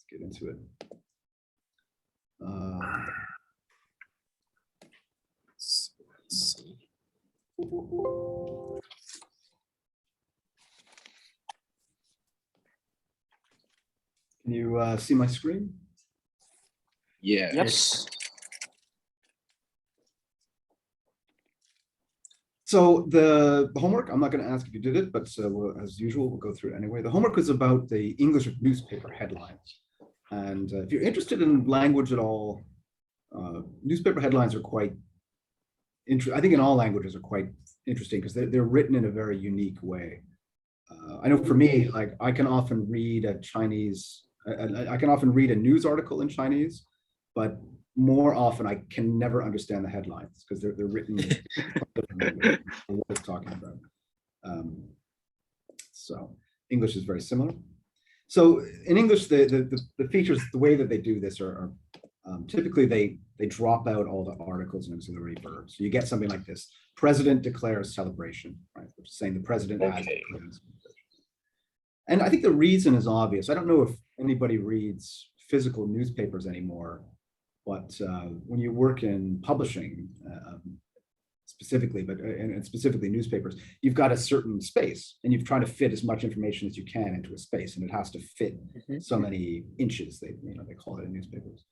get into it. Let's see. Can you see my screen? Yes. So the homework, I'm not going to ask if you did it, but as usual, we'll go through it anyway. The homework is about the English newspaper headlines. And if you're interested in language at all, newspaper headlines are quite interesting. I think in all languages are quite interesting because they're written in a very unique way. I know for me, like I can often read a news article in Chinese, but more often I can never understand the headlines because they're written what it's talking about. So English is very similar. So in English, the features, the way that they do this are typically they drop out all the articles and auxiliary verbs. So you get something like this: President declares celebration, right? Which is saying the president has. And I think the reason is obvious. I don't know if anybody reads physical newspapers anymore, but when you work in publishing, specifically, and specifically newspapers, you've got a certain space, and you've tried to fit as much information as you can into a space, and it has to fit so many inches. They call it in newspapers.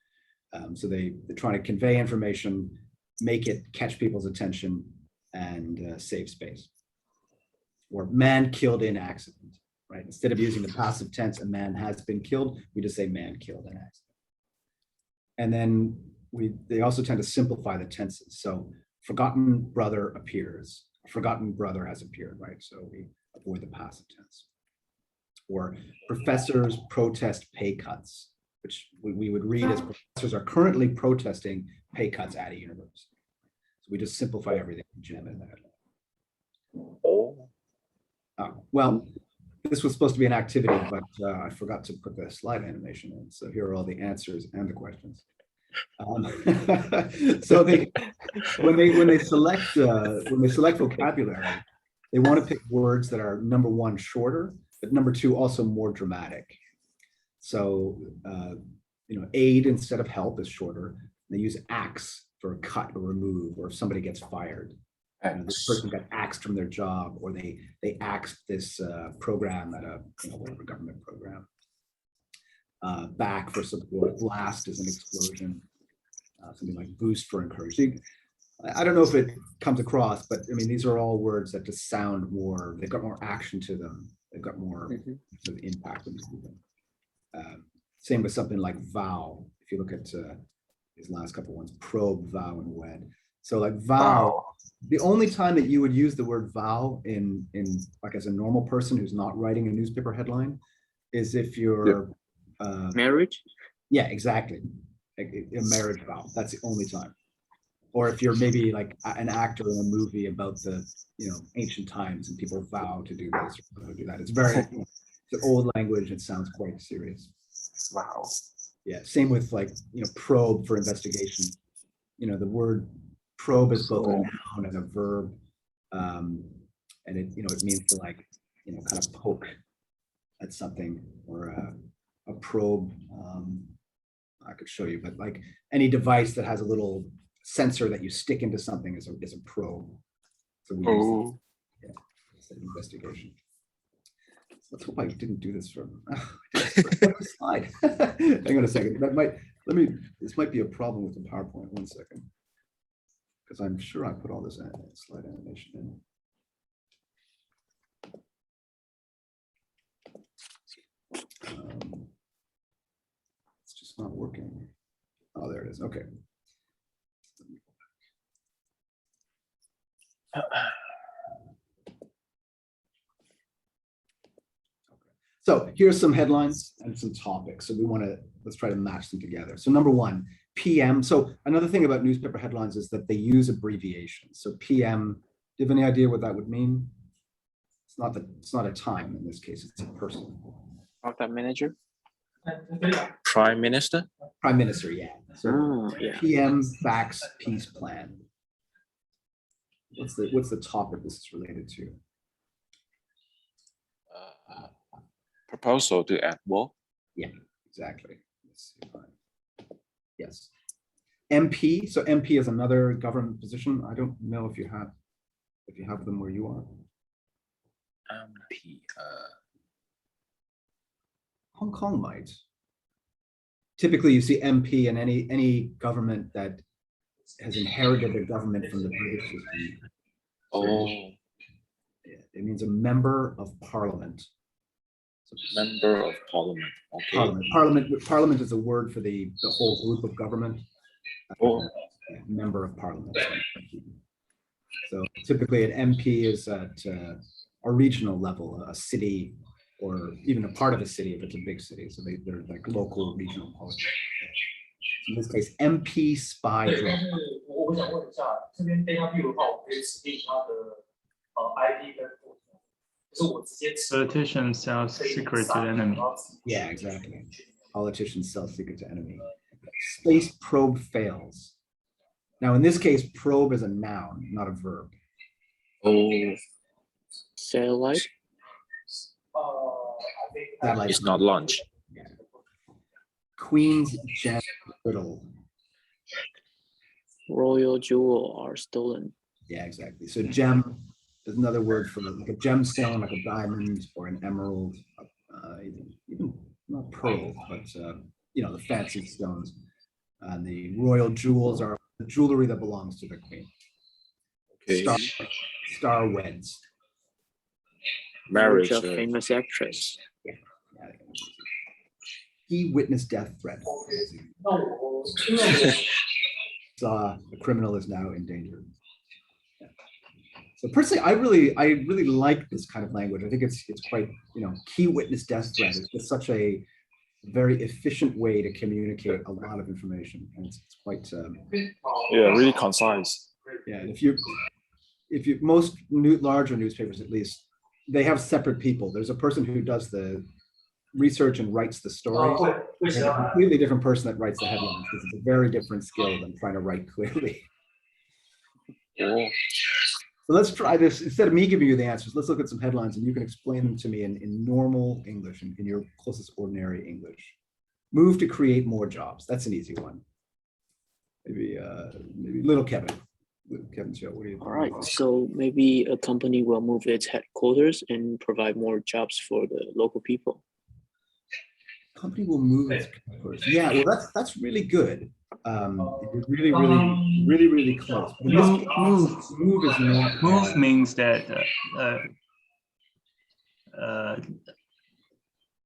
So they're trying to convey information, make it catch people's attention, and save space. Or man killed in accident, right? Instead of using the passive tense, a man has been killed, we just say man killed in accident. And then they also tend to simplify the tenses. So forgotten brother appears, forgotten brother has appeared, right? So we avoid the passive tense. Or professors protest pay cuts, which we would read as professors are currently protesting pay cuts at a university. So we just simplify everything and jam in that. Well, this was supposed to be an activity, but I forgot to put the slide animation in. So here are all the answers and the questions. So when they select vocabulary, they want to pick words that are, number one, shorter, but number two, also more dramatic. So aid instead of help is shorter. They use axe for cut or remove, or if somebody gets fired. This person got axed from their job, or they axed this program at a whatever government program. Back for support, blast is an explosion, something like boost for encouraging. I don't know if it comes across, but I mean, these are all words that just sound more, they've got more action to them. They've got more sort of impact when you do them. Same with something like vow. If you look at these last couple ones, probe, vow, and wed. So like vow, the only time that you would use the word vow in like as a normal person who's not writing a newspaper headline is if you're marriage. Yeah, exactly. A marriage vow. That's the only time. Or if you're maybe like an actor in a movie about the ancient times and people vow to do this or do that. It's very it's an old language. It sounds quite serious. Wow. Yeah. Same with like probe for investigation. The word probe is both a noun and a verb, and it means to like kind of poke at something, or a probe. I could show you, but like any device that has a little sensor that you stick into something is a probe. So we use investigation. Let's hope I didn't do this from slide. Hang on a second. This might be a problem with the PowerPoint. 1 second. Because I'm sure I put all this slide animation in. It's just not working. Oh, there it is. Okay. So here's some headlines and some topics. So let's try to match them together. So number one, PM. So another thing about newspaper headlines is that they use abbreviations. So PM, do you have any idea what that would mean? It's not a time in this case, it's a person. Program manager. Prime Minister. Prime Minister, yeah. So PM backs peace plan. What's the topic this is related to? Proposal to add war. Yeah, exactly. Yes. MP, so MP is another government position. I don't know if you have them where you are. MP. Hong Kong might. Typically, you see MP in any government that has inherited the government from the British system. Oh, It means a member of parliament. member of parliament. Okay. Parliament is a word for the whole group of government. Oh, Member of parliament. So typically an MP is at a regional level, a city, or even a part of a city if it's a big city. So they're like local regional politics. In this case, MP spy drone. 我想问一下，这边 data view 的话，我可以指定它的ID 跟户头，就是我直接 Politician sells secret to the enemy. Yeah, exactly. Politicians sell secret to enemy. Space probe fails. Now, in this case, probe is a noun, not a verb. oh, Satellite. Satellite. it's not lunch. Yeah. Queen's gem riddle. Royal jewel are stolen. Yeah, exactly. So gem is another word for like a gemstone, like a diamond or an emerald, even not pearl, but the fancy stones. And the royal jewels are the jewelry that belongs to the queen. Okay. Star weds. Marriage. Of famous actress. He witnessed death threat. Saw a criminal is now in danger. Yeah. So personally, I really like this kind of language. I think it's quite, key witness death threat is just such a very efficient way to communicate a lot of information, and it's quite Yeah, really concise. yeah. And if you most larger newspapers, at least, they have separate people. There's a person who does the research and writes the story. There's a completely different person that writes the headlines. This is a very different skill than trying to write clearly. Oh, So let's try this. Instead of me giving you the answers, let's look at some headlines and you can explain them to me in normal English, in your closest ordinary English. Move to create more jobs. That's an easy one. Maybe little Kevin. Kevin's show. What do you think? All right. So maybe a company will move its headquarters and provide more jobs for the local people. Company will move its headquarters. Yeah, well, that's really good. Really close. Move is not. Move means that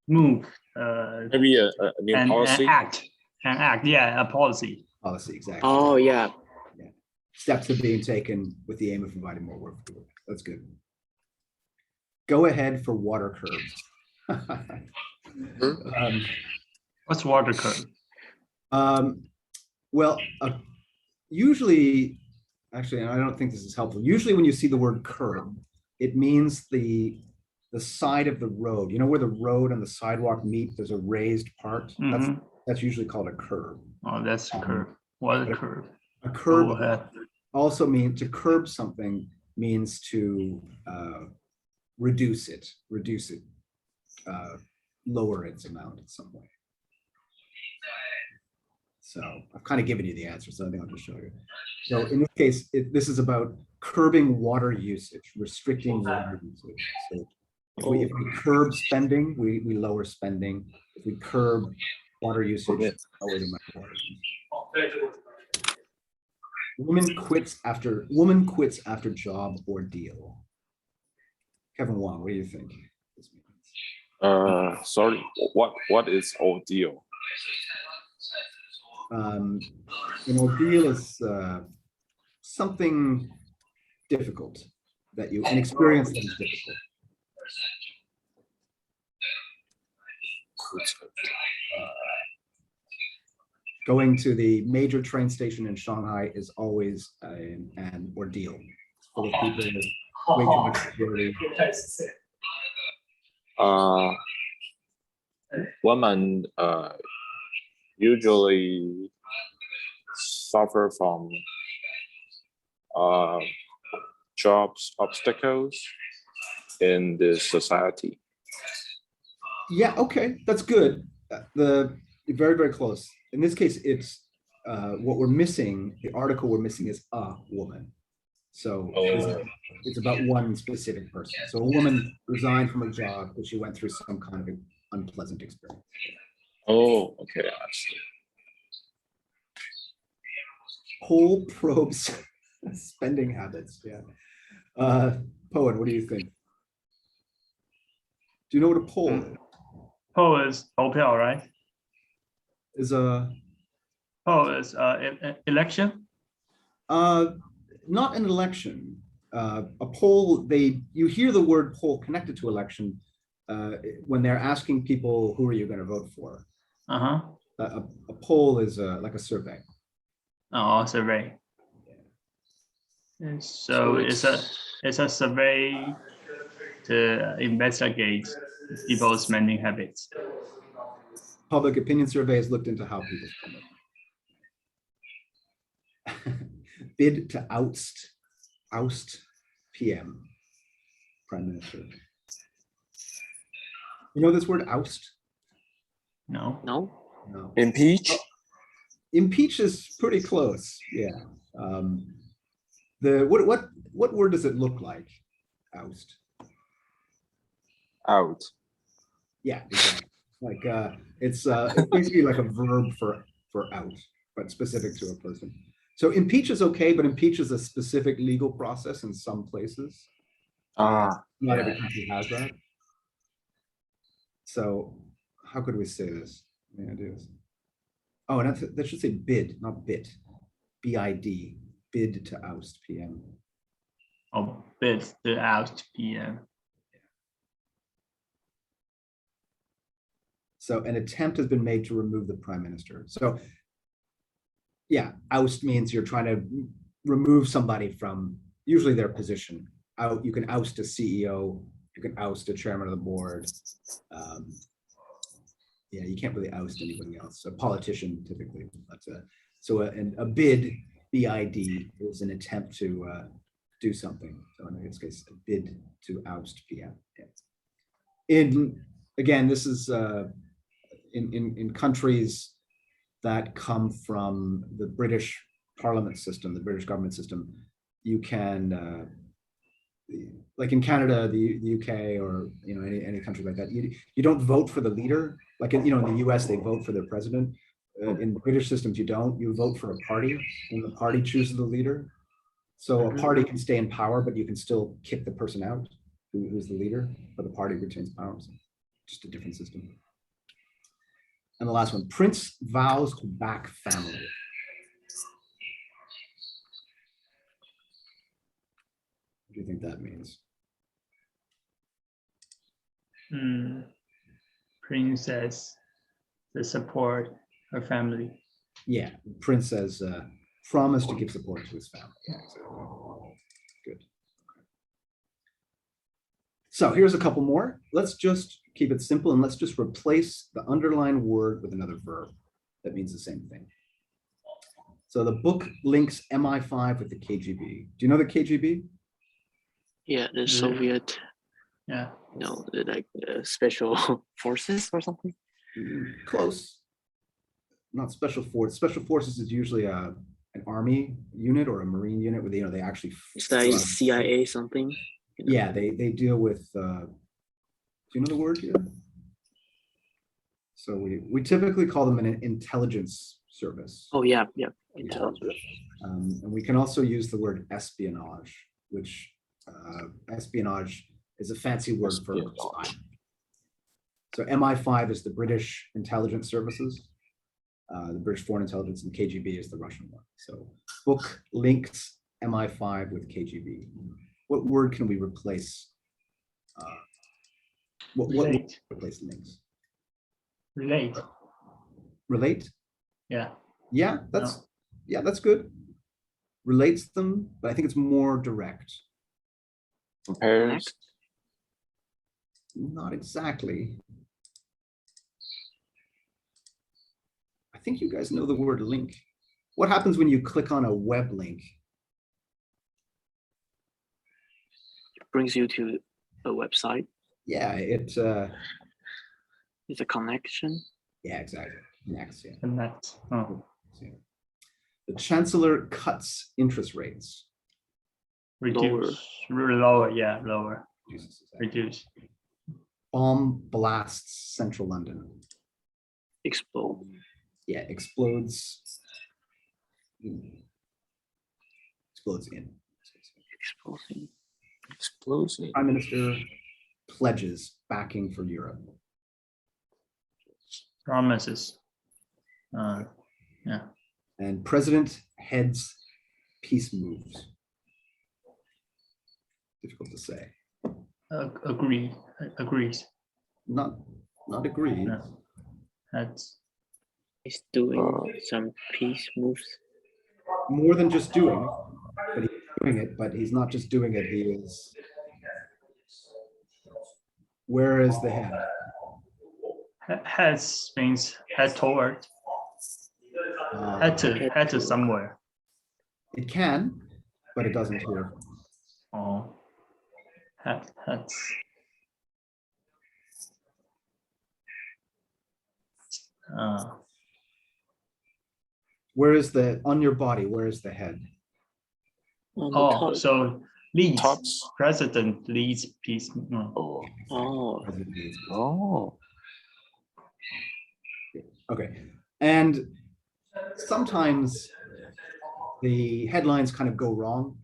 move. maybe a new policy. An act. Yeah, a policy. Policy, exactly. Oh yeah. Steps are being taken with the aim of providing more work. That's good. Go ahead for water curves. What's water curve? Well, usually, actually, I don't think this is helpful. Usually when you see the word curb, it means the side of the road. You know where the road and the sidewalk meet, there's a raised part. That's usually called a curb. Oh, that's a curve. Water curve. A curb Go ahead. also means to curb something means to reduce it, lower its amount in some way. So I've kind of given you the answer, so I think I'll just show you. So in this case, this is about curbing water usage, restricting water usage. So if we curb spending, we lower spending. If we curb water usage, lower the amount of water usage. Woman quits after job ordeal. Kevin Wong, what do you think this means? Sorry, what is ordeal? An ordeal is something difficult an experience that is difficult. Going to the major train station in Shanghai is always an ordeal. It's full of people with way too much security. Women usually suffer from jobs obstacles in this society. Yeah, okay, that's good. Very close. In this case, it's what we're missing, the article we're missing is a woman. So it's about one specific person. So a woman resigned from her job because she went through some kind of an unpleasant experience. Oh, okay, I see. Poll probes spending habits. Yeah. Poet, what do you think? Do you know what a poll is? Poll is 投票, right? Is a Poll is election. not an election. A poll, you hear the word poll connected to election when they're asking people who are you going to vote for. Uh-huh. A poll is like a survey. Oh, survey. And so it's a survey to investigate people's spending habits. Public opinion surveys looked into how people spend it. Bid to oust PM, Prime Minister. You know this word oust? No. No? No. Impeach? Impeach is pretty close. Yeah. What word does it look like? Oust. Out. Yeah. Exactly. Like it's basically like a verb for out, but specific to a person. So impeach is okay, but impeach is a specific legal process in some places. Ah, Not every country has that. So how could we say this? Yeah, do this. Oh, and that should say bid, not bit. BID, bid to oust PM. Oh, bid to oust PM. So an attempt has been made to remove the prime minister. So yeah, oust means you're trying to remove somebody from usually their position. Out, you can oust a CEO, you can oust a chairman of the board. Yeah, you can't really oust anybody else. A politician typically. So a bid, BID, is an attempt to do something. So in this case, a bid to oust PM. Yeah. Again, this is in countries that come from the British Parliament system, the British government system. You can, like in Canada, the UK, or any country like that, you don't vote for the leader. Like in the US, they vote for their president. In British systems, you don't. You vote for a party, and the party chooses the leader. So a party can stay in power, but you can still kick the person out who's the leader, but the party retains power. So just a different system. And the last one, Prince vows to back family. What do you think that means? Princess to support her family. Yeah, Prince says promise to give support to his family. Yeah, exactly. Good. So here's a couple more. Let's just keep it simple and let's just replace the underlined word with another verb that means the same thing. So the book links MI5 with the KGB. Do you know the KGB? Yeah, the Soviet, Yeah. like special forces or something. Close. Not special force. Special forces is usually an army unit or a marine unit where they actually. It's like CIA something. Yeah, they deal with. Do you know the word here? So we typically call them an intelligence service. Oh yeah. Intelligence. And we can also use the word espionage, which espionage is a fancy word for spy. So MI5 is the British intelligence services, the British Foreign Intelligence, and KGB is the Russian one. So book links MI5 with KGB. What word can we replace? What Relate. replace links? Relate. Relate? Yeah. Yeah, that's good. Relates them, but I think it's more direct. Compares. Not exactly. I think you guys know the word link. What happens when you click on a web link? It brings you to a website. Yeah, It's a connection. yeah, exactly. Next, yeah. Connect. Oh. Yeah. The chancellor cuts interest rates. Reduce, lower, yeah, lower, Jesus, is that- reduce. Bomb blasts central London. Explode. Yeah, explodes. Explodes in. Exploding. Explosive. Prime Minister pledges backing for Europe. Promises. Yeah, And President heads peace moves. Difficult to say. agrees. Not agreed. No. That's He's doing some peace moves. More than just doing, but he's doing it, but he's not just doing it, he is. Where is the head? heads means head toward, Uh, head to somewhere. It can, but it doesn't here. Oh, heads. Where is the, on your body, where is the head? On the Oh, top. so leads, Tops. president leads peace. No. Oh. Oh, President leads. Oh. Okay, and sometimes the headlines kind of go wrong.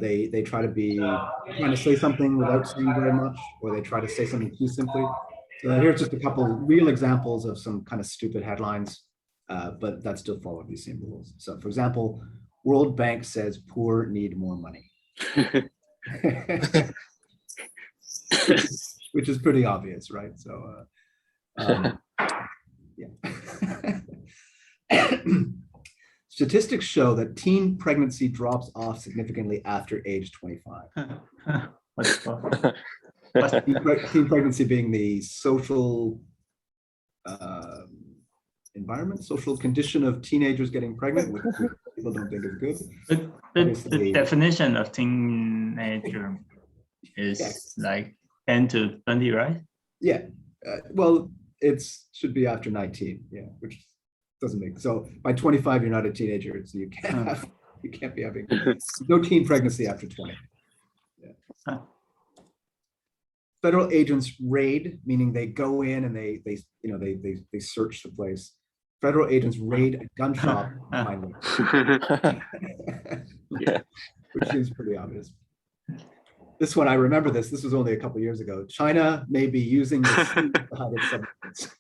They try to be trying to say something without saying very much, or they try to say something too simply. So here's just a couple real examples of some kind of stupid headlines, but that still follow these same rules. So, for example, World Bank says poor need more money, which is pretty obvious, right? So, yeah. Statistics show that teen pregnancy drops off significantly after age 25. What's Teen pregnancy being the social environment, social condition of teenagers getting pregnant, which people don't think is good. the definition of teenager is like 10 to 20, right? Yeah, well, should be after 19, yeah, which doesn't make, so by 25 you're not a teenager, so you can't be having no teen pregnancy after 20. Yeah. Federal agents raid, meaning they go in and they search the place. Federal agents raid a gun shop behind them. Which seems pretty obvious. This one, I remember this was only a couple years ago. China may be using the sea to hide its submarines.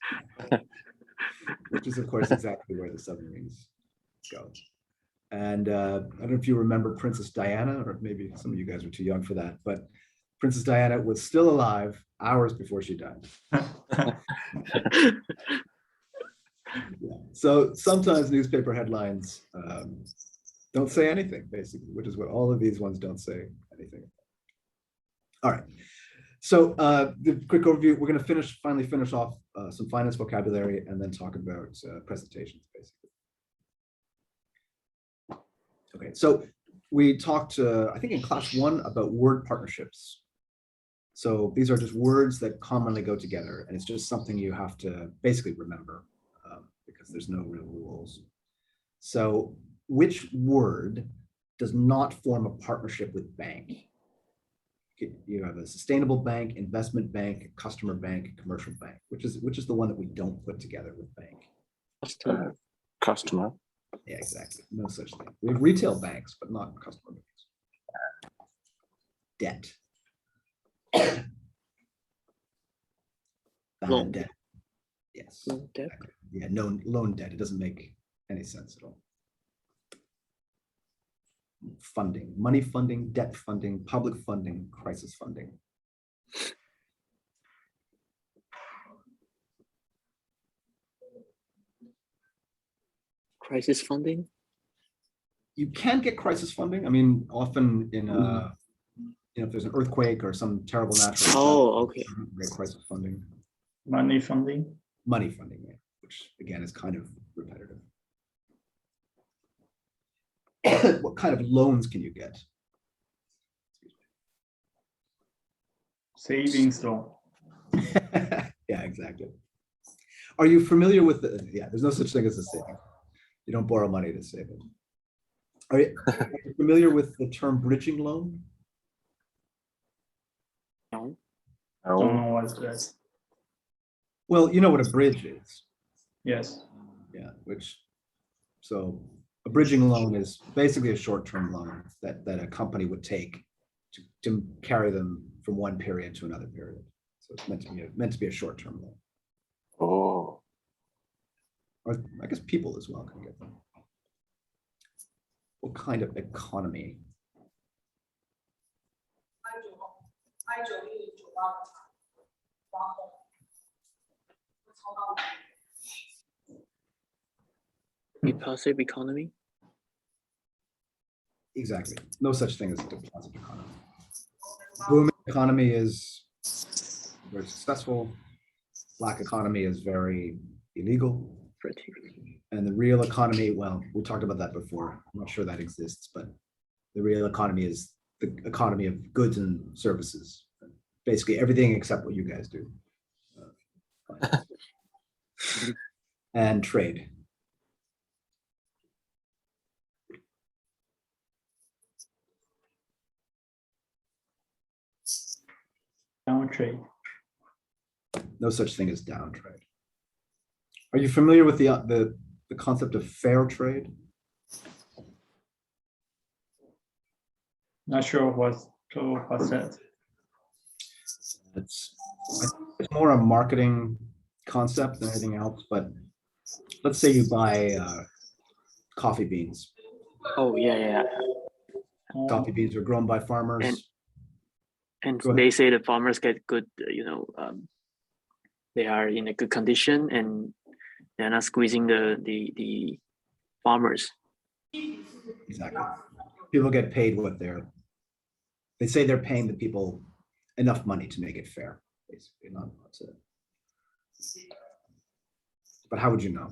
Which is, of course, exactly where the submarines go. And I don't know if you remember Princess Diana, or maybe some of you guys are too young for that, but Princess Diana was still alive hours before she died. Yeah. So sometimes newspaper headlines don't say anything, basically, which is what all of these ones don't say anything. All right. So the quick overview, we're going to finally finish off some finance vocabulary and then talk about presentations, basically. Okay, so we talked, I think in class 1 about word partnerships. So these are just words that commonly go together, and it's just something you have to basically remember because there's no real rules. So which word does not form a partnership with bank? You have a sustainable bank, investment bank, customer bank, commercial bank. Which is the one that we don't put together with bank? Customer. Yeah, exactly. No such thing. We have retail banks, but not customer banks. Debt. Loan. Debt. Yes. Loan debt. Exactly. Yeah, no loan debt. It doesn't make any sense at all. Funding, money funding, debt funding, public funding, crisis funding. Crisis funding. You can get crisis funding. I mean, often in if there's an earthquake or some terrible natural Oh, okay. get crisis funding. Money funding. Money funding, yeah, which again is kind of repetitive. What kind of loans can you get? Savings loan. Yeah, exactly. Are you familiar with the, yeah, there's no such thing as a saving. You don't borrow money to save it. Are you familiar with the term bridging loan? No, Don't No. know what's that. Well, you know what a bridge is. Yes. Yeah, so a bridging loan is basically a short-term loan that a company would take to carry them from one period to another period. So it's meant to be a short-term loan, Oh. or I guess people as well can get them. What kind of economy? deposit economy. Exactly. No such thing as a deposit economy. Booming economy is very successful. Black economy is very illegal. And the real economy, well, we talked about that before. I'm not sure that exists, but the real economy is the economy of goods and services. Basically everything except what you guys do. And trade. Down trade. No such thing as down trade. Are you familiar with the concept of fair trade? Not sure what's that. It's more a marketing concept than anything else, but let's say you buy coffee beans. Oh yeah, yeah. Coffee beans are grown by farmers. And Go ahead. they say the farmers get good, they are in a good condition and they're not squeezing the farmers. Exactly. People get paid what they say they're paying the people enough money to make it fair, basically. Not that's it. But how would you know?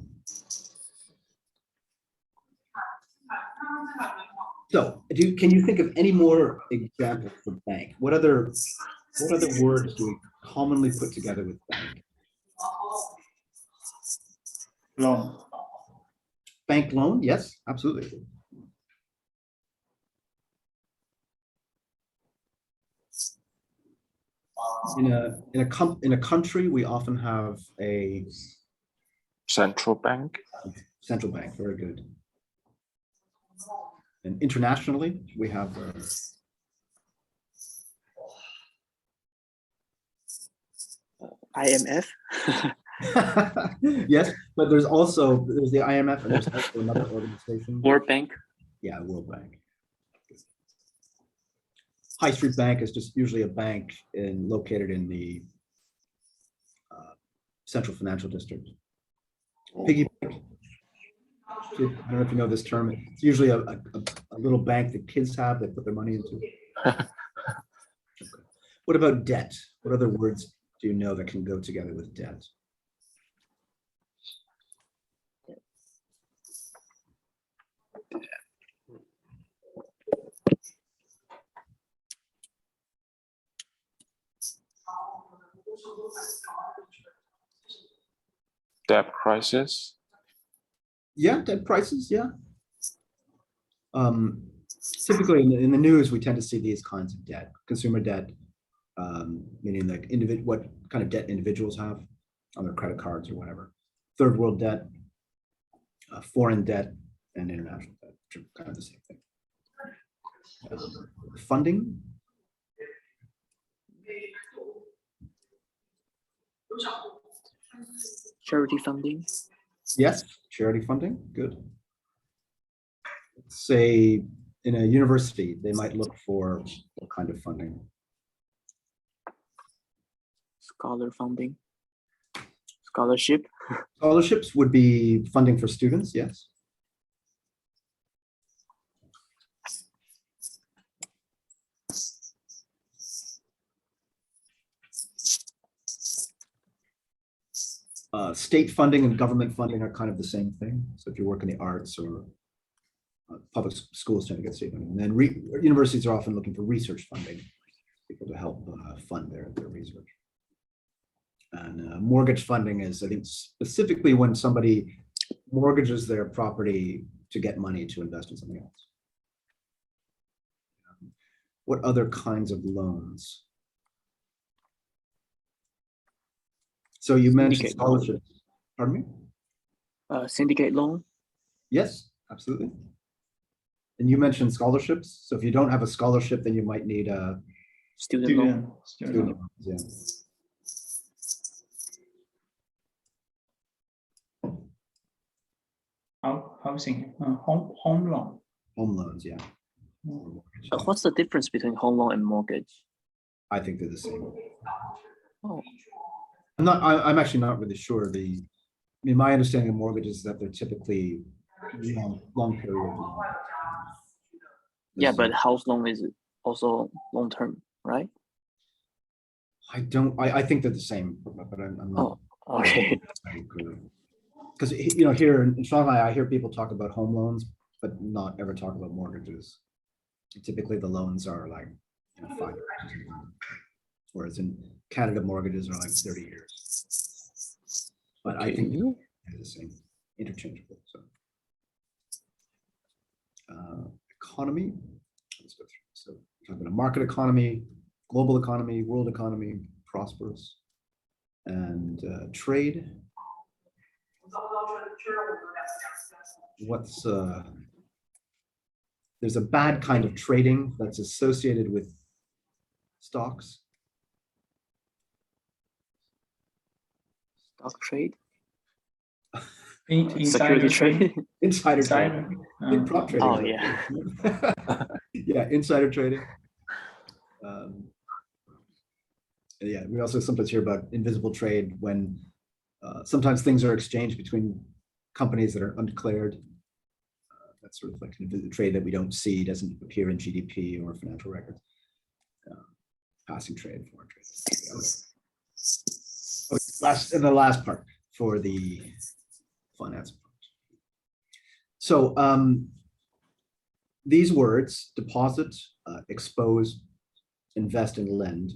So, can you think of any more examples for bank? What other words do we commonly put together with bank? Loan. Bank loan? Yes, absolutely. In a country, we often have a Central bank. central bank. Very good. And internationally, we have IMF. yes, but there's the IMF and there's also another organization. World Bank. Yeah, World Bank. High Street Bank is just usually a bank located in the central financial district. Piggy bank. I don't know if you know this term. It's usually a little bank that kids have, they put their money into. What about debt? What other words do you know that can go together with debt? Debt crisis. Yeah, debt prices, yeah. Typically in the news, we tend to see these kinds of debt. Consumer debt, meaning like what kind of debt individuals have on their credit cards or whatever. Third world debt, foreign debt, and international debt, which are kind of the same thing. Funding. Charity funding. Yes, charity funding, good. Say in a university, they might look for what kind of funding? Scholar funding. Scholarship. Scholarships would be funding for students, yes. State funding and government funding are kind of the same thing. So if you work in the arts or public schools tend to get state funding. And then universities are often looking for research funding, people to help fund their research. And mortgage funding is, I think, specifically when somebody mortgages their property to get money to invest in something else. What other kinds of loans? So you mentioned Syndicate loan. scholarships. Pardon me? Syndicate loan. Yes, absolutely. And you mentioned scholarships. So if you don't have a scholarship, then you might need a Student loan. Student. student loan. Yeah. Housing, home loan. Home loans, yeah. What's the difference between home loan and mortgage? I think they're the same. Oh, I'm actually not really sure. I mean, my understanding of mortgages is that they're typically long period. yeah, but house loan is also long term, right? I think they're the same, but I'm not. Oh, okay. Because, you know, here in Shanghai, I hear people talk about home loans, but not ever talk about mortgages. Typically, the loans are like, 5 years. Whereas in Canada, mortgages are like 30 years. But I think they're the same, interchangeable. So, economy. Let's go through. So, we're talking about a market economy, global economy, world economy, prosperous, and trade. There's a bad kind of trading that's associated with stocks. Stock trade. Insider Security trade. Insider trading. Insider. Prop trading. Oh, is yeah. okay. Yeah, insider trading. Yeah, we also sometimes hear about invisible trade when sometimes things are exchanged between companies that are undeclared. That's sort of like the trade that we don't see, doesn't appear in GDP or financial records. Passing trade, foreign trade. Okay, the last part for the finance part. So these words, deposit, expose, invest, and lend,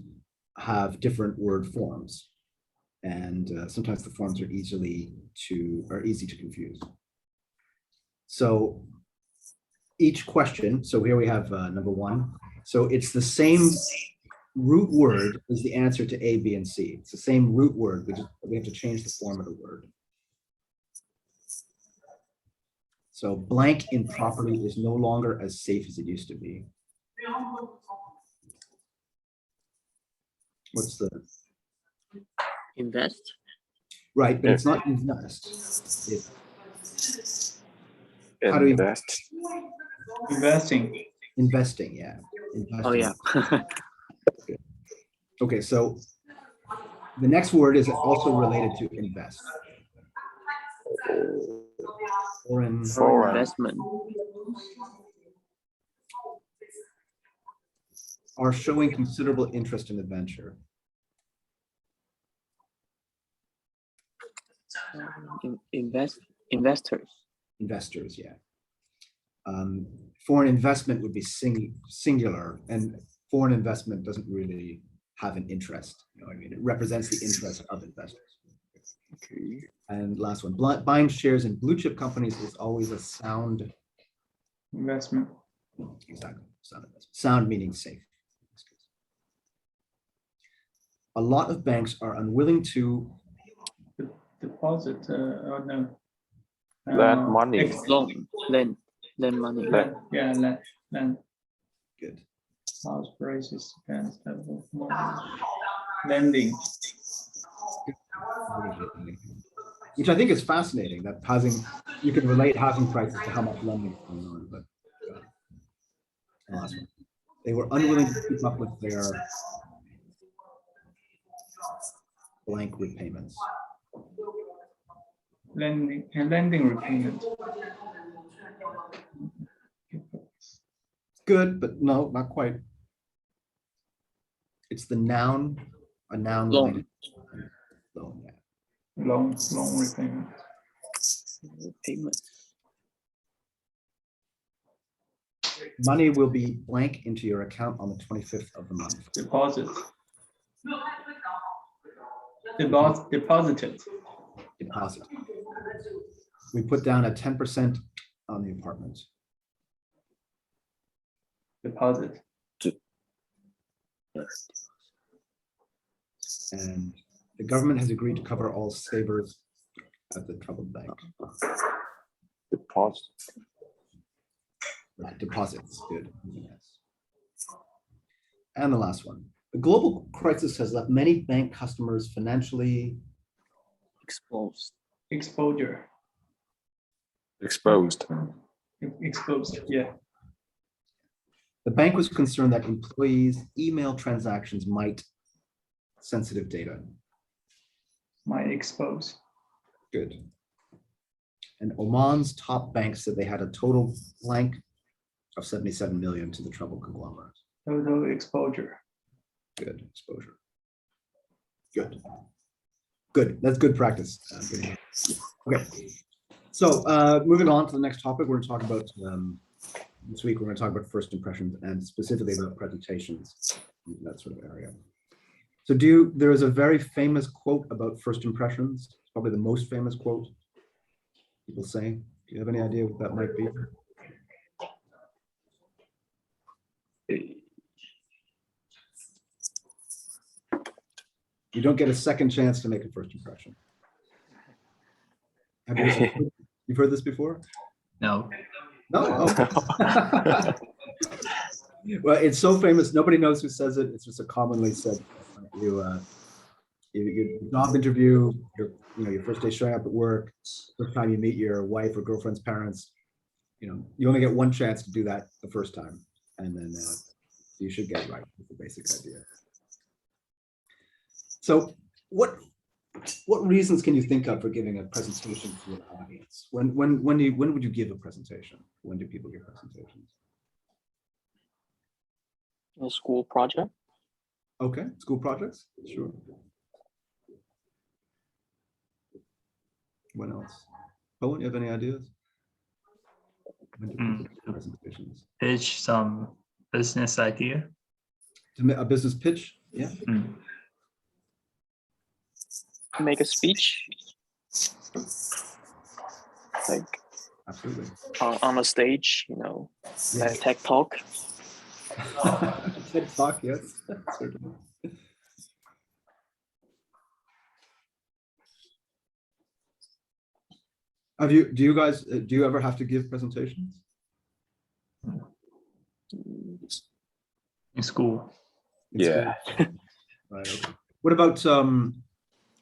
have different word forms. And sometimes the forms are easy to confuse. So each question, so here we have number 1. So it's the same root word as the answer to A, B, and C. It's the same root word, we have to change the form of the word. So blank in property is no longer as safe as it used to be. What's the Invest. right? But it's not invest. How do we Invest. Investing. investing? Yeah. Investing. Oh, yeah. Okay, so the next word is also related to invest. Foreign. Foreign. Investment. Are showing considerable interest in the venture. Investors. Investors, yeah. Foreign investment would be singular, and foreign investment doesn't really have an interest. You know, I mean, it represents the interest of investors. Okay. And last one, buying shares in blue chip companies is always a sound Investment. Exactly, sound investment. Sound meaning safe. A lot of banks are unwilling to Deposit. Oh no. Lend money. Loan. Lend money. Lend. Yeah, lend. good. House prices depends on lending. Which I think is fascinating that you can relate housing prices to how much lending is going on, but last one. They were unwilling to keep up with their blank repayments. Lending repayment. Good, but no, not quite. It's the noun, a noun Loan. related loan. Yeah. Loan repayment. Payment. Money will be blank into your account on the 25th of the month. Deposit. Deposited. Deposit. We put down a 10% on the apartment. Deposit. And the government has agreed to cover all savers at the troubled bank. Deposit. Deposits, good. Yes. And the last one. The global crisis has left many bank customers financially Exposed. Exposure. Exposed. Exposed. Yeah. The bank was concerned that employees' email transactions might sensitive data. Might expose. Good. And Oman's top bank said they had a total blank of 77 million to the troubled conglomerate. Total exposure. Good exposure. Good. Good. That's good practice. Good. Okay. So moving on to the next topic, we're going to talk about this week. We're going to talk about first impressions and specifically about presentations, that sort of area. So there is a very famous quote about first impressions, probably the most famous quote people say. Do you have any idea what that might be? You don't get a second chance to make a first impression. Have you've heard this before? No. No. Oh. Well, it's so famous. Nobody knows who says it. It's just a commonly said. Your job interview, your first day showing up at work, first time you meet your wife or girlfriend's parents. You only get one chance to do that the first time, and then you should get it right. That's the basic idea. So, what reasons can you think of for giving a presentation to an audience? When would you give a presentation? When do people give presentations? A school project. Okay, school projects, sure. What else? Owen, you have any ideas? When do people give presentations? Pitch some business idea. A business pitch? Yeah. Make a speech. Like Absolutely. on a stage, Yes. a tech talk. TED Talk, yes. Certainly. Do you ever have to give presentations? In school. Yeah. Right. Okay. What about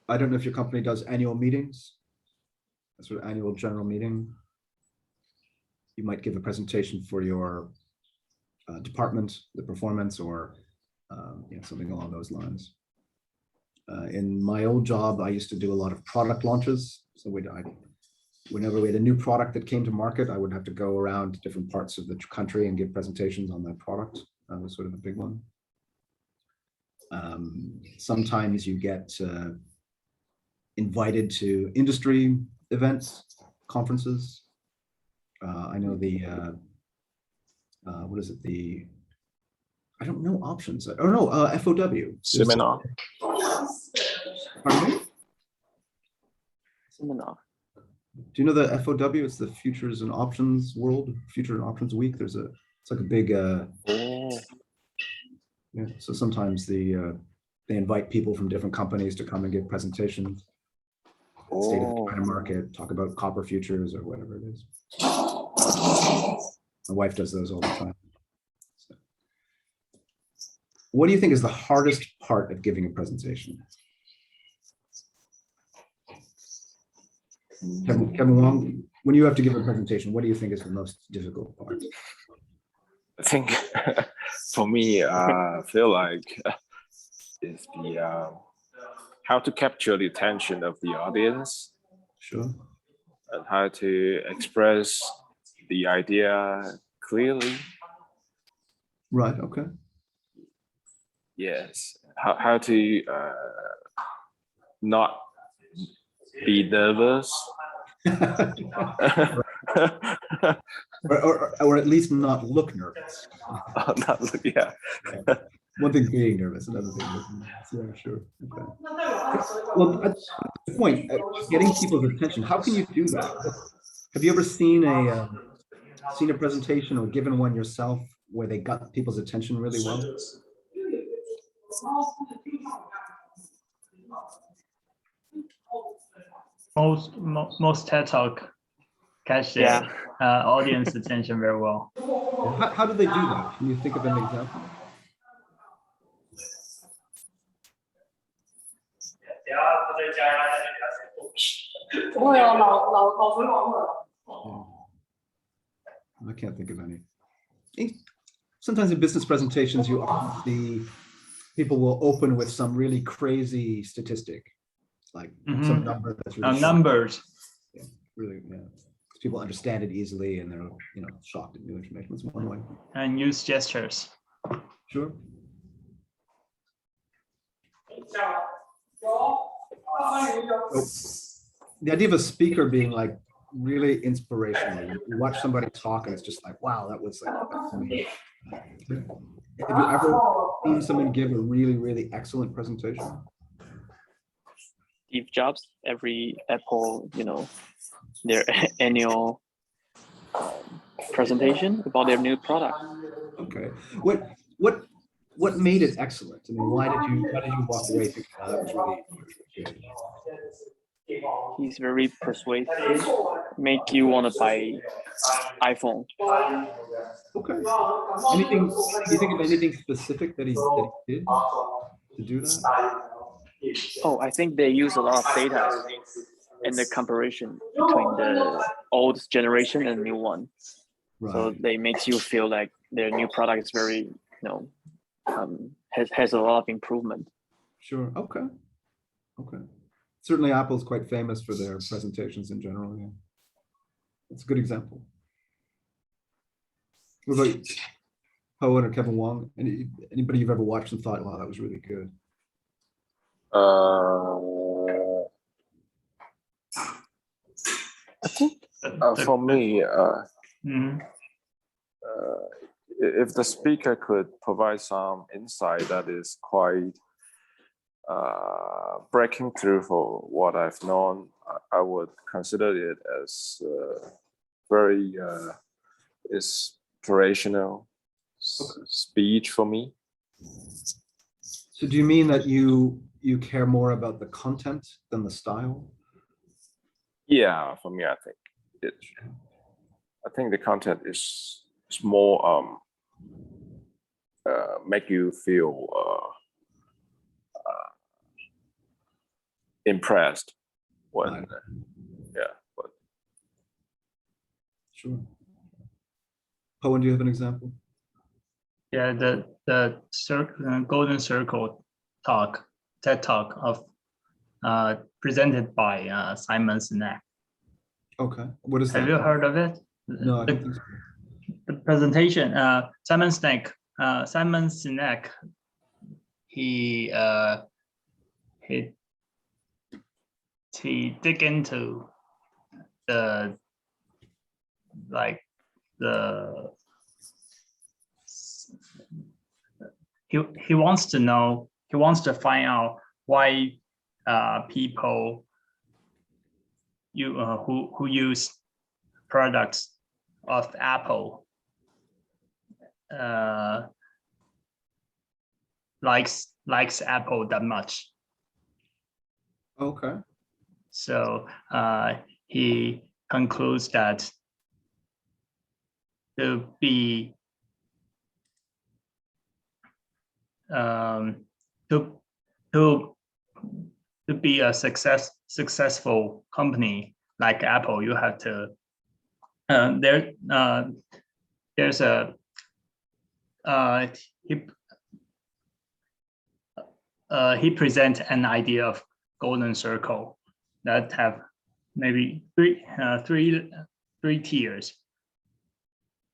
I don't know if your company does annual meetings, a sort of annual general meeting. You might give a presentation for your department, the performance, or something along those lines. In my old job, I used to do a lot of product launches. So whenever we had a new product that came to market, I would have to go around to different parts of the country and give presentations on that product. That was sort of a big one. Sometimes you get invited to industry events, conferences. I know what is it? I don't know options. Oh no, FOW. Seminar. Pardon me? Seminar. Do you know the FOW? It's the Futures and Options World, Future and Options Week. It's like a big, yeah. So sometimes they invite people from different companies to come and give presentations. State of the China market, talk about copper futures or whatever it is. My wife does those all the time. So, what do you think is the hardest part of giving a presentation? Kevin Wong, when you have to give a presentation, what do you think is the most difficult part? I think for me, I feel like is the how to capture the attention of the audience. Sure. And how to express the idea clearly. Right. Okay. Yes. How to not be nervous. or at least not look nervous. Yeah. One thing being nervous, another thing looking nervous. Yeah, sure. Okay. Well, that's the point. Getting people's attention. How can you do that? Have you ever seen a presentation or given one yourself where they got people's attention really well? Most TED Talk catch the Yeah. audience attention very well. How do they do that? Can you think of an example? 等下他再加他再给他写东西。不会哦，老存网络。 I can't think of any. Sometimes in business presentations, you often see people will open with some really crazy statistic, like some number that's really shocking. Numbers. Yeah, really, yeah. People understand it easily and they're shocked at new information. That's one way. And use gestures. Sure. The idea of a speaker being like really inspirational. You watch somebody talk and it's just like, wow, that was like amazing. Have you ever seen someone give a really, really excellent presentation? Steve Jobs, every Apple, their annual presentation about their new product. Okay. What made it excellent? I mean, why did you walk away thinking, oh, that was really good? He's very persuasive, make you want to buy iPhone. Okay. Anything? Do you think of anything specific that he did to do that? Oh, I think they use a lot of data in the comparison between the old generation and new one. Right. So they makes you feel like their new product is very, has a lot of improvement. Sure. Okay. Okay. Certainly, Apple's quite famous for their presentations in general. Yeah, that's a good example. What about you, Owen or Kevin Wong? Anybody you've ever watched and thought, wow, that was really good? I think for me, if the speaker could provide some insight that is quite breaking through for what I've known, I would consider it as very inspirational speech for me. So do you mean that you care more about the content than the style? Yeah, for me, I think the content is more make you feel impressed when Right. but Sure. Owen, do you have an example? Yeah, the Golden Circle talk, TED Talk of presented by Simon Sinek. Okay. What is that? Have you heard of it? No, I don't think so. The presentation, Simon Sinek, he dig into the he wants to find out why people who use products of Apple likes Apple that much. Okay. So he concludes that to be to be a successful company like Apple, you have to there's a he presents an idea of golden circle that have maybe three tiers.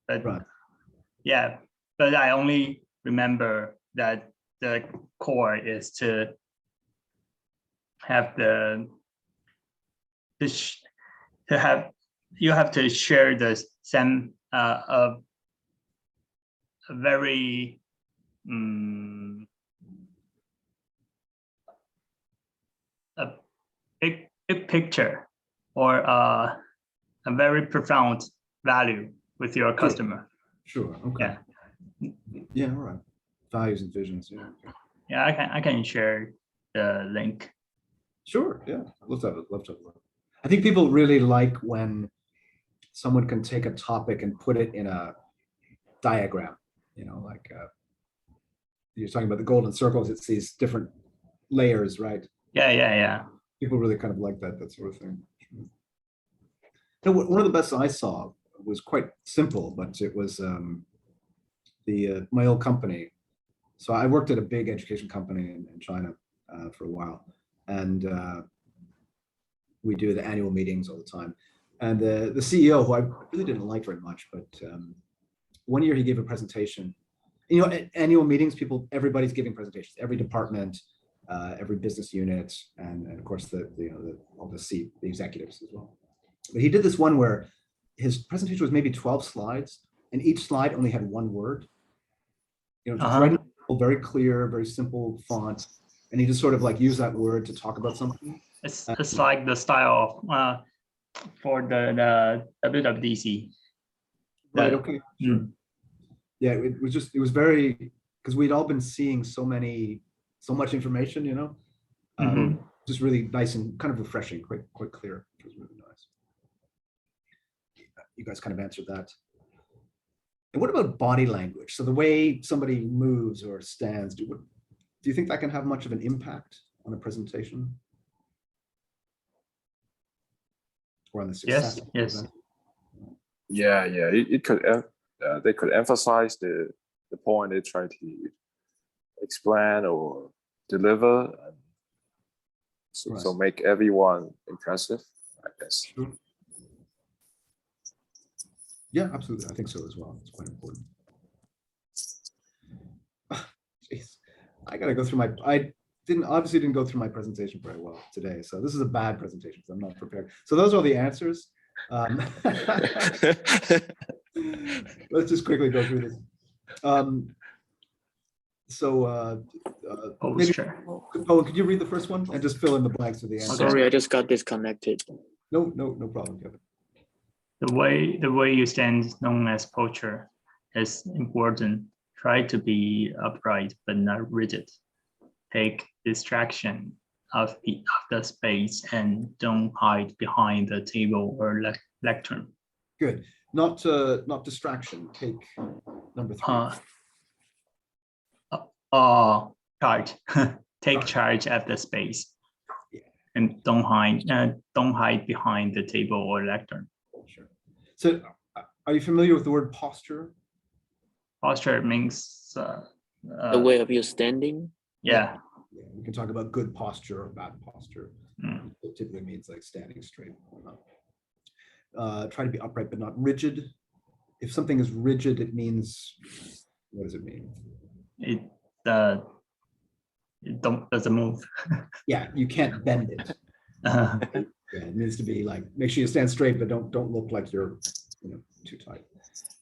But Right. yeah, but I only remember that the core is to have you have to share the same a very a big picture or a very profound value with your customer. Sure. Okay. Yeah. Yeah. All right. Values and visions. Yeah. Yeah, I can share the link. Sure, yeah, love to have it, love to have a look. I think people really like when someone can take a topic and put it in a diagram, like you're talking about the golden circles, it's these different layers, right? Yeah. People really kind of like that sort of thing. One of the best I saw was quite simple, but it was my old company. So I worked at a big education company in China for a while, and we do the annual meetings all the time. And the CEO, who I really didn't like very much, but one year he gave a presentation. At annual meetings, everybody's giving presentations, every department, every business unit, and of course all the executives as well. But he did this one where his presentation was maybe 12 slides, and each slide only had one word. Just right in the middle, very clear, very simple font, and he just sort of like used that word to talk about something. It's like the style of for the WWDC. Right. Okay. Sure. Yeah, it was very, because we'd all been seeing so much information, just really nice and kind of refreshing, quite clear. It was really nice. You guys kind of answered that. And what about body language? So the way somebody moves or stands, do you think that can have much of an impact on a presentation? Or on the success? Yes. Yeah. It could. They could emphasize the point they try to explain or deliver, and so make everyone impressive, I guess. Sure. Yeah, absolutely. I think so as well. It's quite important. Jeez, I gotta go through I obviously didn't go through my presentation very well today, so this is a bad presentation because I'm not prepared. So those are the answers. Let's just quickly go through this. Maybe, Owen, could you read the first one and just fill in the blanks with the answer? Sorry, I just got disconnected. No problem, Kevin. The way you stand, known as posture, is important. Try to be upright but not rigid. Take distraction of the space and don't hide behind the table or lectern. Good. Not distraction. Take number 3. Charge. Take charge of the space. Yeah. And don't hide behind the table or lectern. Sure. So, are you familiar with the word posture? Posture means the way of you standing. Yeah. We can talk about good posture or bad posture. Mm. It typically means like standing straight or not. Try to be upright but not rigid. If something is rigid, it means, what does it mean? It doesn't move. Yeah, you can't bend it. Yeah, it needs to be like, make sure you stand straight, but don't look like you're too tight.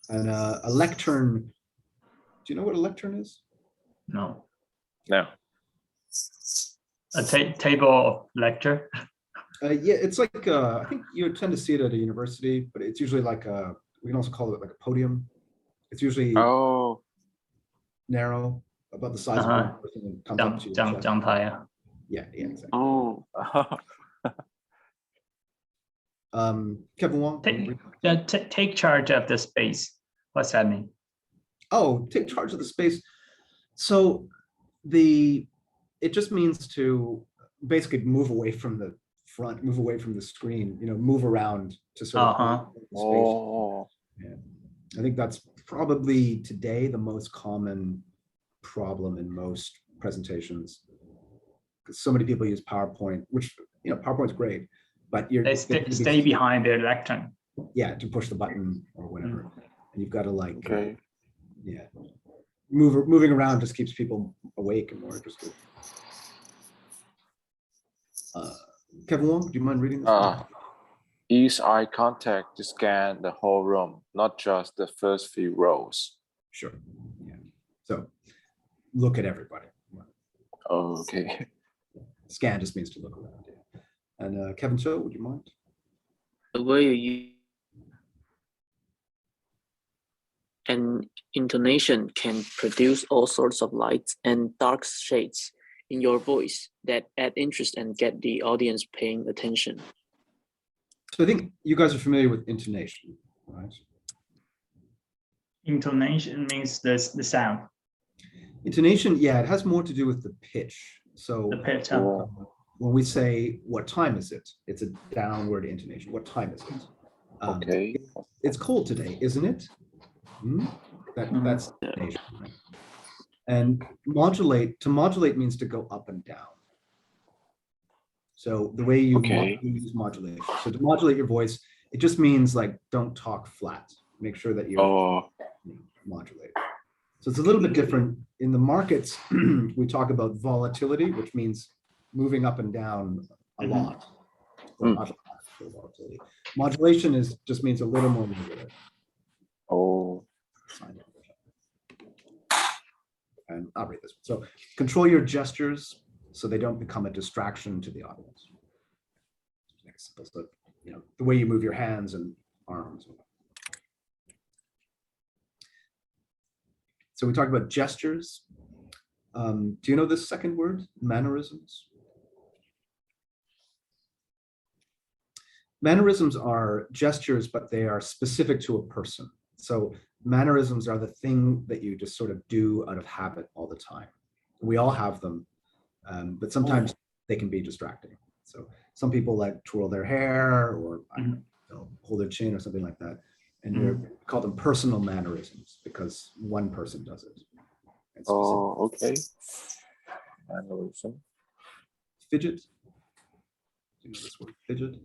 And a lectern. Do you know what a lectern is? No. No. A table of lecture. Yeah, it's like I think you tend to see it at a university, but it's usually like we can also call it like a podium. It's usually narrow, about the size of one person, and comes up to your chest. Yeah, exactly. Oh. Kevin Wong. Take charge of the space. What's that mean? Oh, take charge of the space. So it just means to basically move away from the front, move away from the screen, move around to sort of space. Yeah. I think that's probably today the most common problem in most presentations, because so many people use PowerPoint, which PowerPoint's great, but they stay behind their lectern. Yeah, to push the button or whatever, and you've got to moving around just keeps people awake and more interested. Kevin Wong, do you mind reading this? Use eye contact to scan the whole room, not just the first few rows. Sure. Yeah. So look at everybody. Oh, okay. Scan just means to look around. Yeah. And Kevin Cho, would you mind? The way you and intonation can produce all sorts of lights and dark shades in your voice that add interest and get the audience paying attention. So I think you guys are familiar with intonation, right? Intonation means the sound, Intonation, yeah, it has more to do with the pitch. So the pitch. when we say, what time is it? It's a downward intonation. What time is it? Okay. It's cold today, isn't it? Hmm? That's intonation, right? And to modulate means to go up and down. So the way you Okay. use modulation. So to modulate your voice, it just means like, don't talk flat. Make sure that you're Oh, modulate. So it's a little bit different. In the markets, we talk about volatility, which means moving up and down a lot. Or not a lot, so volatility. Modulation just means a little more regular. oh, And I'll read this. So control your gestures so they don't become a distraction to the audience. So, the way you move your hands and arms. So we talked about gestures. Do you know this second word, mannerisms? Mannerisms are gestures, but they are specific to a person. So mannerisms are the thing that you just sort of do out of habit all the time. We all have them, but sometimes they can be distracting. So some people like twirl their hair or hold their chin or something like that. And we call them personal mannerisms because one person does it. oh, okay. Mannerism. Fidget. Do you know this word, fidget?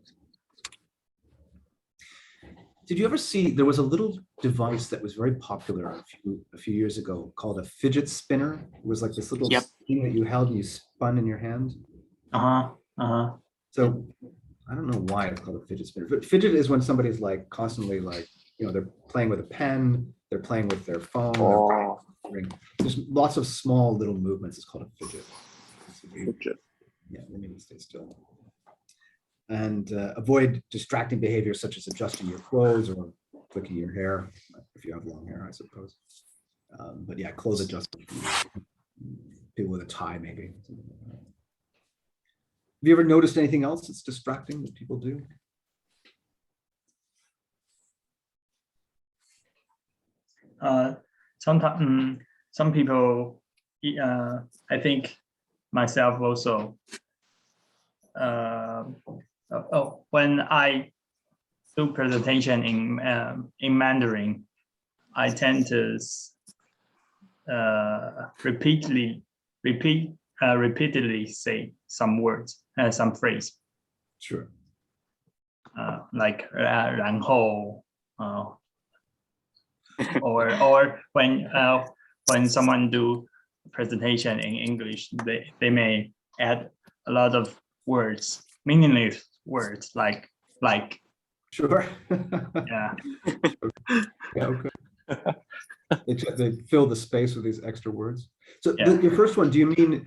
Did you ever see, there was a little device that was very popular a few years ago called a fidget spinner. It was like this little thing that you held and you spun in your hand. So I don't know why it's called a fidget spinner, but fidget is when somebody's like constantly like, they're playing with a pen, they're playing with their phone. Oh, There's lots of small little movements. It's called a fidget. fidget. Yeah, let me stay still. And avoid distracting behaviors such as adjusting your clothes or flicking your hair, if you have long hair, I suppose. But yeah, clothes adjustment. People with a tie, maybe. Have you ever noticed anything else that's distracting that people do? Sometimes some people, I think myself also, when I do presentation in Mandarin, I tend to repeatedly say some words, some phrase. Sure. Like 然后 or when someone do presentation in English, they may add a lot of words, meaningless words like. Sure. Yeah. Yeah, okay. They fill the space with these extra words. So Yeah. your first one, do you mean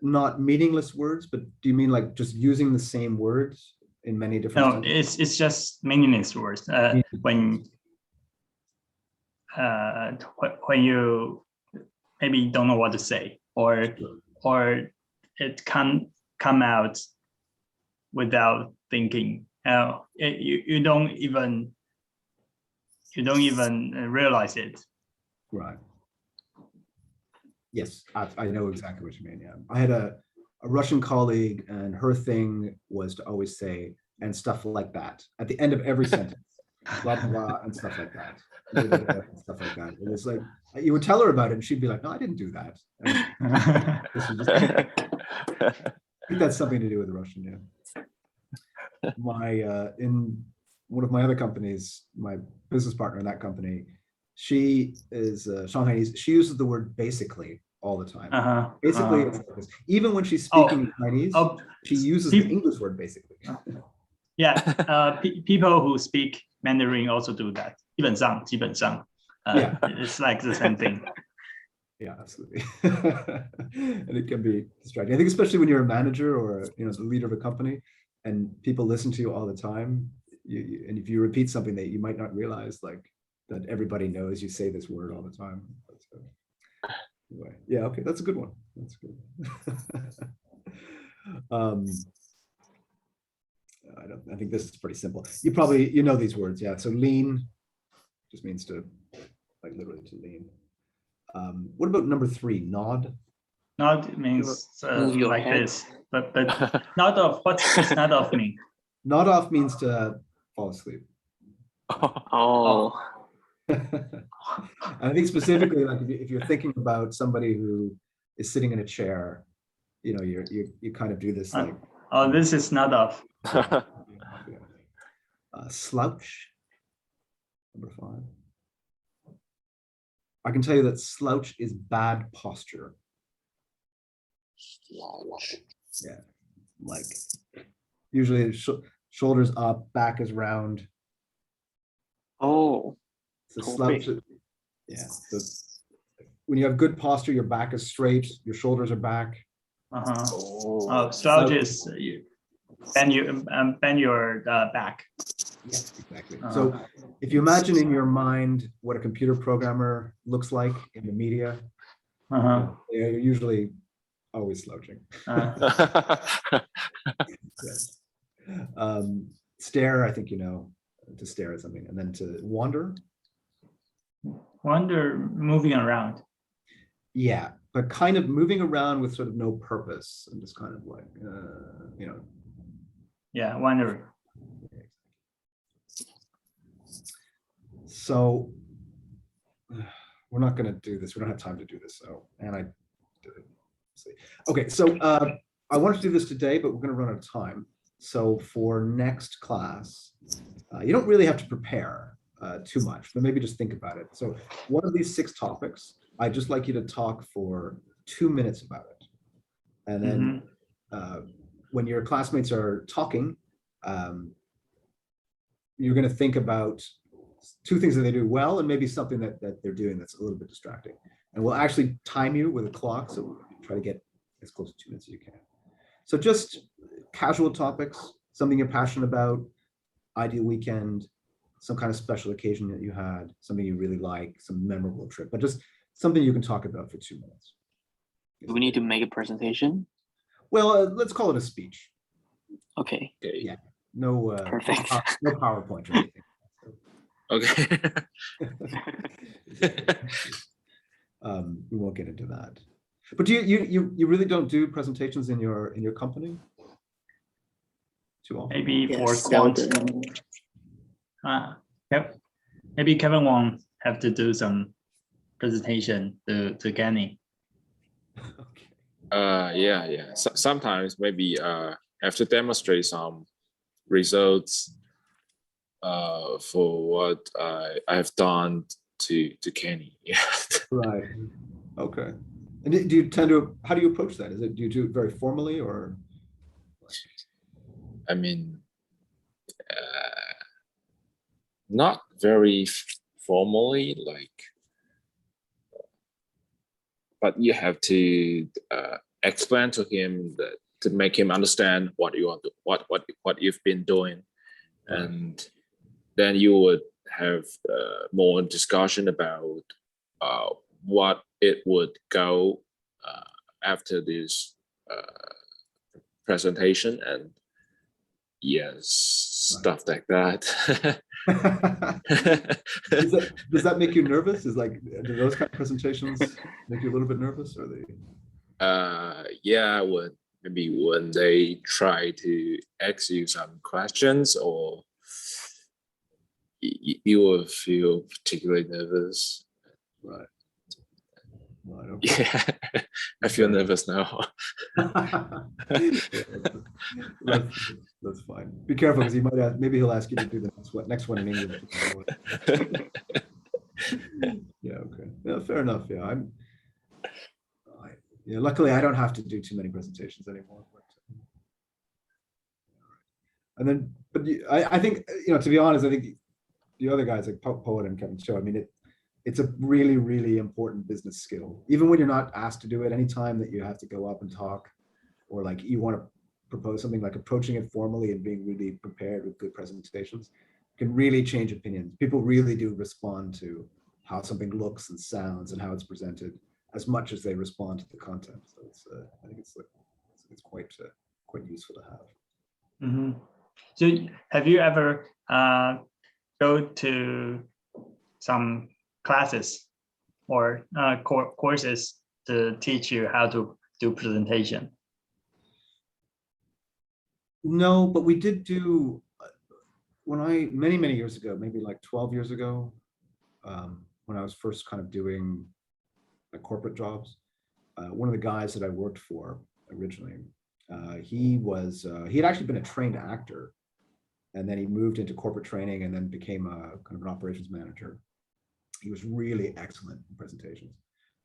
not meaningless words, but do you mean like just using the same words in many different? No, sentences? it's just meaningless words. When you maybe don't know what to say, or it can't come out without thinking. You don't even realize it. Right. Yes, I know exactly what you mean. Yeah, I had a Russian colleague, and her thing was to always say "and stuff like that" at the end of every sentence, blah blah blah, and stuff like that. And stuff like that. It was like you would tell her about it, and she'd be like, "No, I didn't do that." I think that's something to do with Russian. Yeah. In one of my other companies, my business partner in that company, she is Shanghainese. She uses the word "basically" all the time. Basically, it's like this. Even when she's speaking Chinese, she uses the English word "basically." Yeah, people who speak Mandarin also do that. 基本上, Yeah. It's like the same thing. Yeah, absolutely. And it can be distracting. I think especially when you're a manager or the leader of a company, and people listen to you all the time, and if you repeat something that you might not realize, like that everybody knows you say this word all the time. But, anyway, yeah, okay, that's a good one. That's good. I think this is pretty simple. You know these words, yeah. So lean just means to, like, literally to lean. What about number 3, nod? Nod means Move your like head. this, but nod off. What's nod off mean? Nod off means to fall asleep. Oh, And I think specifically, like if you're thinking about somebody who is sitting in a chair, you know, you kind of do this like Oh, this is nod off. slouch. Number 5. I can tell you that slouch is bad posture. Yeah, like usually shoulders up, back is round. oh, So Okay. slouch, yeah. So when you have good posture, your back is straight, your shoulders are back. Uh-huh. Oh. Oh, slouch is you bend your back. Yeah, exactly. Uh-huh. So if you imagine in your mind what a computer programmer looks like in the media, Uh-huh. they're usually always slouching. Yes. Stare, I think you know, to stare at something, and then to wander. Wander, moving around. Yeah, but kind of moving around with sort of no purpose and just kind of like, you know. Yeah, wandering. So we're not going to do this. We don't have time to do this. So, and I did it. See. Okay, so I wanted to do this today, but we're going to run out of time. So for next class, you don't really have to prepare too much, but maybe just think about it. So one of these 6 topics, I'd just like you to talk for 2 minutes about it. And then when your classmates are talking, you're going to think about 2 things that they do well and maybe something that they're doing that's a little bit distracting. And we'll actually time you with a clock, so try to get as close to 2 minutes as you can. So just casual topics, something you're passionate about, ideal weekend, some kind of special occasion that you had, something you really like, some memorable trip, but just something you can talk about for 2 minutes. do we need to make a presentation? Well, let's call it a speech. Okay, Yeah. No, Perfect. no PowerPoint or anything. Okay. We won't get into that. But do you really don't do presentations in your company too often? Maybe for yes, quant. seldom. Yep. Maybe Kevin won't have to do some presentation to Kenny. Okay. Yeah. Sometimes maybe have to demonstrate some results for what I have done to Kenny. Yeah. Right. Okay. And do you tend to, how do you approach that? Do you do it very formally or? I mean, not very formally, like, but you have to explain to him that to make him understand what you want to, what you've been doing, and then you would have more discussion about what it would go after this presentation, and yes, stuff like that. Does that make you nervous? Is like, do those kind of presentations make you a little bit nervous, or they? Yeah, when they try to ask you some questions, or you will feel particularly nervous. Right. Right. Okay. Yeah, I feel nervous now. That's fine. Be careful, because he might ask, maybe he'll ask you to do the next one in English. Yeah. Okay. Yeah. Fair enough. Yeah. Yeah. Luckily, I don't have to do too many presentations anymore. And then, but I think, to be honest, I think the other guys like Poet and Kevin Cho, I mean, it's a really, really important business skill. Even when you're not asked to do it, anytime that you have to go up and talk, or like you want to propose something, like approaching it formally and being really prepared with good presentations, can really change opinions. People really do respond to how something looks and sounds and how it's presented as much as they respond to the content. So it's I think it's quite useful to have. Mhm. So have you ever go to some classes or courses to teach you how to do presentation? No, but we did do when many years ago, maybe like 12 years ago, when I was first kind of doing corporate jobs, one of the guys that I worked for originally, he had actually been a trained actor, and then he moved into corporate training and then became a kind of an operations manager. He was really excellent in presentations,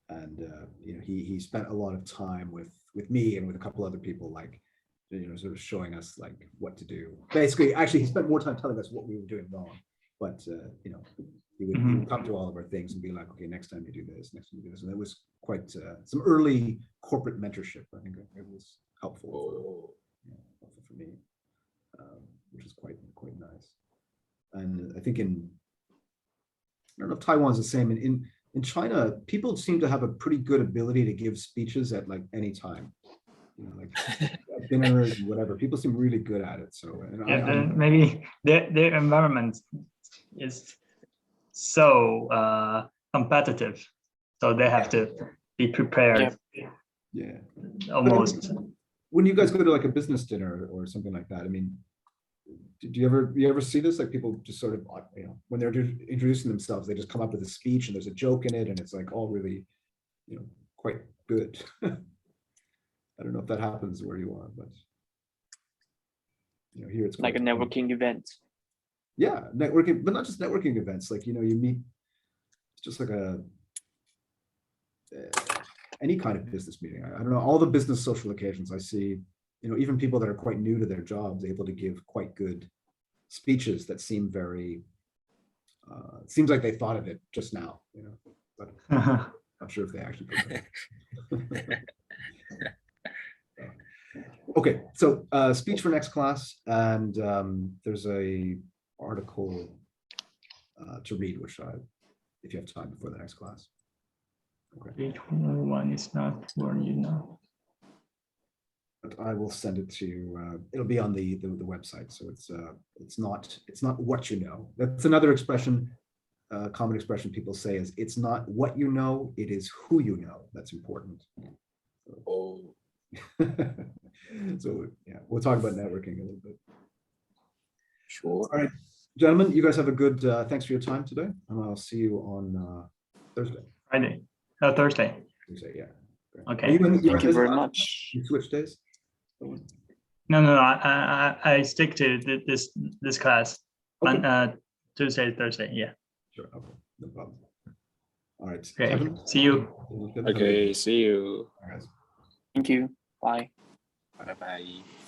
and you know, he spent a lot of time with me and with a couple other people, like, you know, sort of showing us like what to do. Basically, actually, he spent more time telling us what we were doing wrong, but you know, he would come to all of our things and be like, okay, next time you do this, next time you do this. And it was quite some early corporate mentorship. I think it was helpful for me, which is quite nice. And I think I don't know if Taiwan's the same. In China, people seem to have a pretty good ability to give speeches at like any time. You know, like dinners and whatever. People seem really good at it. So and Yeah, maybe their environment is so competitive, so they have to be prepared. Yeah. Almost. When you guys go to like a business dinner or something like that, I mean, do you ever see this? Like people just sort of, you know, when they're introducing themselves, they just come up with a speech and there's a joke in it, and it's like all really, you know, quite good. I don't know if that happens where you are, but you know, here it's Like a networking event. Yeah, networking, but not just networking events. Like, you know, you meet just like any kind of business meeting. I don't know, all the business social occasions I see, you know, even people that are quite new to their jobs able to give quite good speeches that seem very, seems like they thought of it just now, you know, but I'm not sure if they actually Okay, so speech for next class, and there's a article to read, which if you have time before the next class. Okay. Which one is not for you now? But I will send it to you. It'll be on the website, so it's not what you know. That's another expression, common expression people say is it's not what you know, it is who you know. That's important. Oh. So yeah, we'll talk about networking a little bit. Sure. All right, gentlemen, you guys have a good, thanks for your time today, and I'll see you on Thursday. Friday. Thursday. Thursday, yeah. Great. Okay. Thank you very much. You switch days? No, I stick to this class. Okay. On Tuesday, Thursday. Yeah. Sure, okay, no problem. All right. Okay. Kevin? See you. Okay, see you. All right, guys. Thank you. Bye. Bye bye.